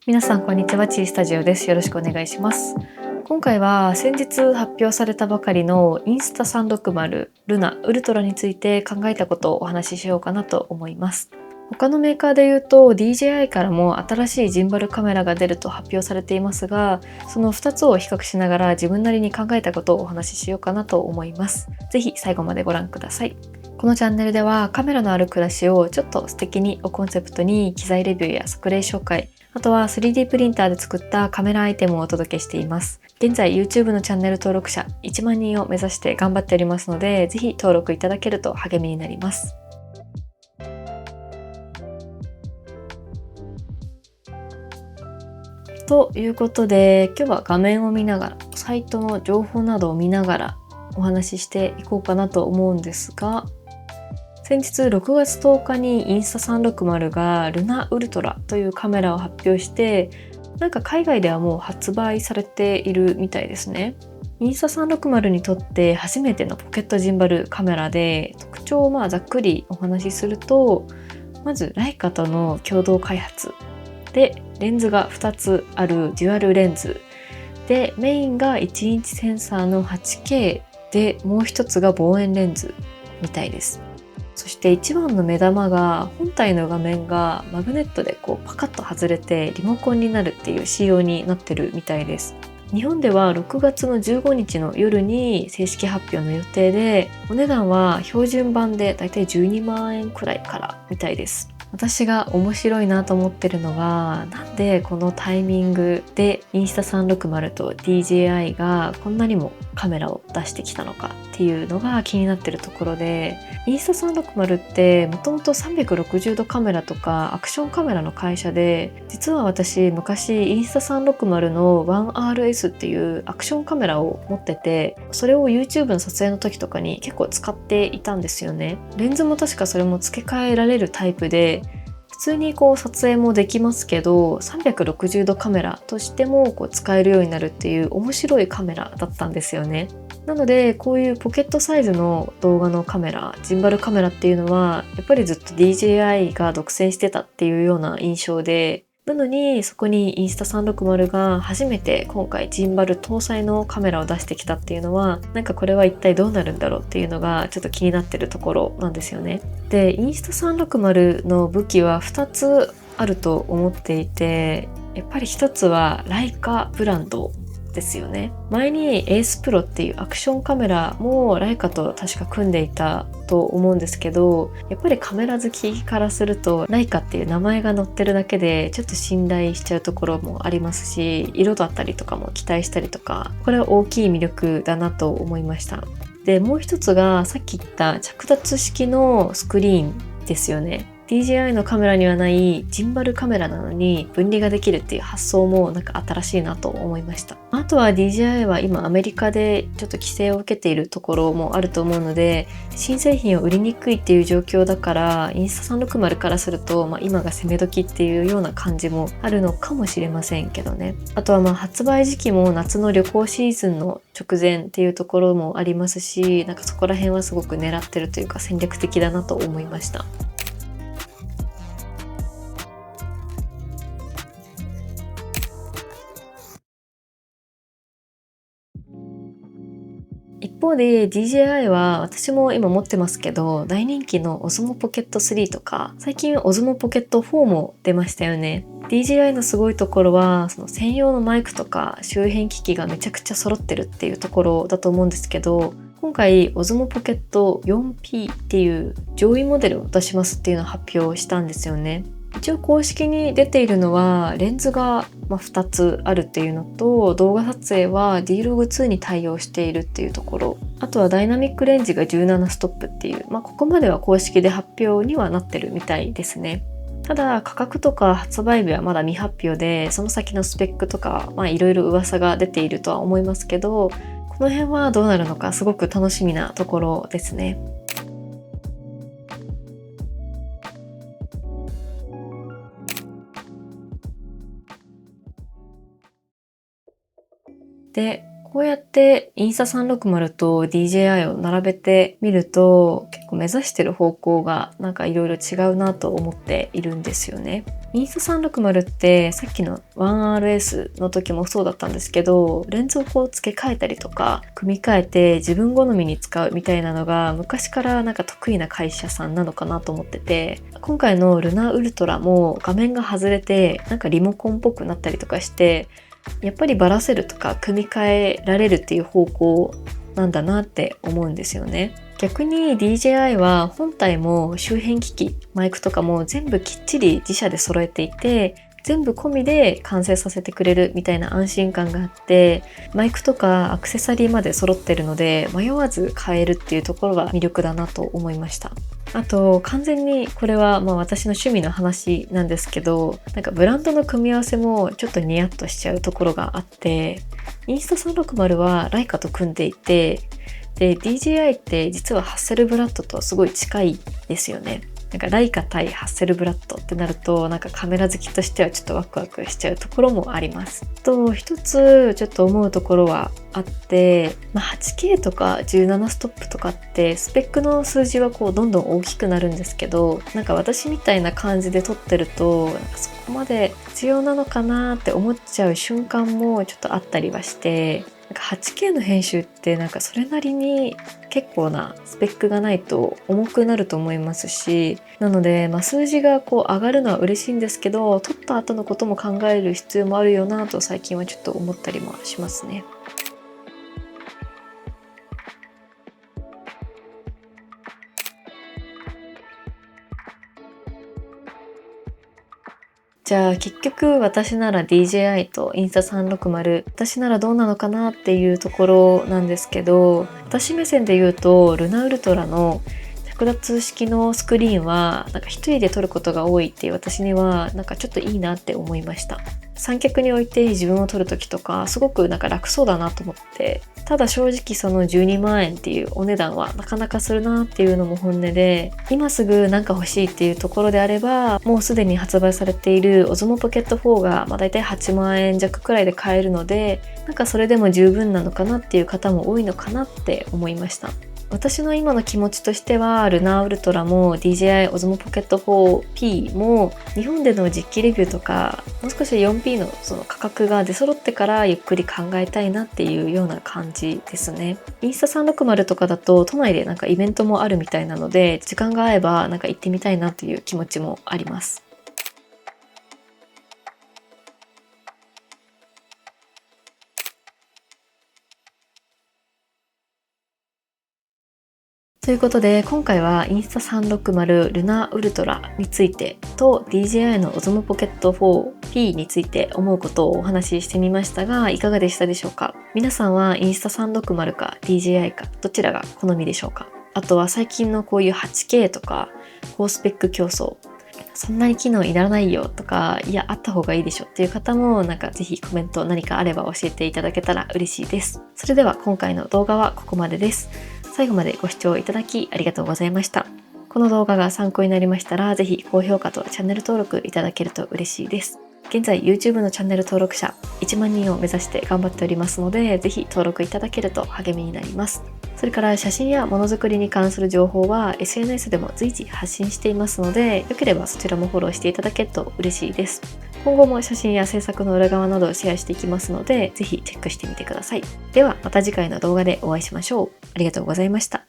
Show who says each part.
Speaker 1: 皆さんこんにちは、チースタジオです。よろしくお願いします。今回は先日発表されたばかりのインスタ360ルナウルトラについて考えたことをお話ししようかなと思います。他のメーカーで言うと DJI からも新しいジンバルカメラが出ると発表されていますが、その2つを比較しながら自分なりに考えたことをお話ししようかなと思います。ぜひ最後までご覧ください。このチャンネルではカメラのある暮らしをちょっと素敵にをコンセプトに機材レビューや作例紹介、あとは 3D プリンターで作ったカメラアイテムをお届けしています。現在 YouTube のチャンネル登録者1万人を目指して頑張っておりますので、ぜひ登録いただけると励みになります。ということで、今日は画面を見ながら、サイトの情報などを見ながらお話ししていこうかなと思うんですが、先日6月10日にインスタ360がルナウルトラというカメラを発表して、なんか海外ではもう発売されているみたいですね。インスタ360にとって初めてのポケットジンバルカメラで、特徴をざっくりお話しすると、まずライカとの共同開発で、レンズが2つあるデュアルレンズで、メインが1インチセンサーの 8K で、もう一つが望遠レンズみたいです。そして一番の目玉が、本体の画面がマグネットでパカッと外れてリモコンになるっていう仕様になってるみたいです。日本では6月の15日の夜に正式発表の予定で、お値段は標準版でだいたい12万円くらいからみたいです。私が面白いなと思ってるのが、なんでこのタイミングでインスタ360と DJI がこんなにもカメラを出してきたのかっていうのが気になってるところで、インスタ360ってもともと360度カメラとかアクションカメラの会社で、実は私昔インスタ360の 1RS っていうアクションカメラを持ってて、それを YouTube の撮影の時とかに結構使っていたんですよね。レンズも確かそれも付け替えられるタイプで、普通に撮影もできますけど、360度カメラとしても使えるようになるっていう面白いカメラだったんですよね。なのでこういうポケットサイズの動画のカメラ、ジンバルカメラっていうのはやっぱりずっと DJI が独占してたっていうような印象で、なのにそこにインスタ360が初めて今回ジンバル搭載のカメラを出してきたっていうのは、なんかこれは一体どうなるんだろうっていうのがちょっと気になってるところなんですよね。で、インスタ360の武器は2つあると思っていて、やっぱり1つはライカブランドですよね。前にエースプロっていうアクションカメラもライカと確か組んでいたと思うんですけど、やっぱりカメラ好きからするとライカっていう名前が載ってるだけでちょっと信頼しちゃうところもありますし、色だったりとかも期待したりとか、これは大きい魅力だなと思いました。で、もう一つがさっき言った着脱式のスクリーンですよね。DJI のカメラにはないジンバルカメラなのに分離ができるっていう発想もなんか新しいなと思いました。あとは DJI は今アメリカでちょっと規制を受けているところもあると思うので、新製品を売りにくいっていう状況だから、インスタ360からすると、今が攻め時っていうような感じもあるのかもしれませんけどね。あとは発売時期も夏の旅行シーズンの直前っていうところもありますし、なんかそこら辺はすごく狙ってるというか戦略的だなと思いました。一方で DJI は私も今持ってますけど、大人気の Osmo Pocket 3とか、最近 Osmo Pocket 4も出ましたよね。DJI のすごいところは、その専用のマイクとか周辺機器がめちゃくちゃ揃ってるっていうところだと思うんですけど、今回 Osmo Pocket 4P っていう上位モデルを出しますっていうのを発表したんですよね。一応公式に出ているのはレンズが2つあるっていうのと、動画撮影は D-Log2 に対応しているっていうところ、あとはダイナミックレンジが17ストップっていう、ここまでは公式で発表にはなってるみたいですね。ただ価格とか発売日はまだ未発表で、その先のスペックとかいろいろ噂が出ているとは思いますけど、この辺はどうなるのかすごく楽しみなところですね。で、こうやってインスタ360と DJI を並べてみると、結構目指してる方向がなんかいろいろ違うなと思っているんですよね。インスタ360ってさっきの 1RS の時もそうだったんですけど、レンズをこう付け替えたりとか組み替えて自分好みに使うみたいなのが昔からなんか得意な会社さんなのかなと思ってて、今回のルナウルトラも画面が外れてなんかリモコンっぽくなったりとかして、やっぱりバラせるとか組み替えられるっていう方向なんだなって思うんですよね。逆に DJI は本体も周辺機器、マイクとかも全部きっちり自社で揃えていて、全部込みで完成させてくれるみたいな安心感があって、マイクとかアクセサリーまで揃ってるので迷わず買えるっていうところが魅力だなと思いました。あと完全にこれは私の趣味の話なんですけど、なんかブランドの組み合わせもちょっとニヤッとしちゃうところがあって、インスタ360はライカと組んでいて、で DJI って実はハッセルブラッドとすごい近いですよね。なんかライカ対ハッセルブラッドってなると、なんかカメラ好きとしてはちょっとワクワクしちゃうところもあります。と一つちょっと思うところはあって、8K とか17ストップとかってスペックの数字はこうどんどん大きくなるんですけど、なんか私みたいな感じで撮ってると、なんかそこまで必要なのかなって思っちゃう瞬間もちょっとあったりはして、なんか 8K の編集ってなんかそれなりに結構なスペックがないと重くなると思いますし、なので、数字がこう上がるのは嬉しいんですけど、撮った後のことも考える必要もあるよなと最近はちょっと思ったりもしますね。じゃあ結局私なら DJI とインスタ360、私ならどうなのかなっていうところなんですけど、私目線で言うとルナウルトラの着脱式のスクリーンはなんか一人で撮ることが多いっていう私にはなんかちょっといいなって思いました。三脚に置いて自分を撮る時とかすごくなんか楽そうだなと思って、ただ正直その12万円っていうお値段はなかなかするなっていうのも本音で、今すぐなんか欲しいっていうところであれば、もうすでに発売されている Osmo Pocket 4がだいたい8万円弱くらいで買えるので、なんかそれでも十分なのかなっていう方も多いのかなって思いました。私の今の気持ちとしては、ルナウルトラも DJI Osmo Pocket 4P も日本での実機レビューとか、もう少し 4P のその価格が出揃ってからゆっくり考えたいなっていうような感じですね。インスタ360とかだと都内でなんかイベントもあるみたいなので、時間が合えばなんか行ってみたいなという気持ちもあります。ということで今回はインスタ360ルナウルトラについてと DJI の Osmo Pocket 4P について思うことをお話ししてみましたが、いかがでしたでしょうか。皆さんはインスタ360か DJI かどちらが好みでしょうか。あとは最近のこういう 8K とか高スペック競争、そんなに機能いらないよとか、いやあった方がいいでしょっていう方もなんかぜひコメント何かあれば教えていただけたら嬉しいです。それでは今回の動画はここまでです。最後までご視聴いただきありがとうございました。この動画が参考になりましたら、ぜひ高評価とチャンネル登録いただけると嬉しいです。現在 YouTube のチャンネル登録者1万人を目指して頑張っておりますので、ぜひ登録いただけると励みになります。それから写真やものづくりに関する情報は SNS でも随時発信していますので、よければそちらもフォローしていただけると嬉しいです。今後も写真や制作の裏側などをシェアしていきますので、ぜひチェックしてみてください。ではまた次回の動画でお会いしましょう。ありがとうございました。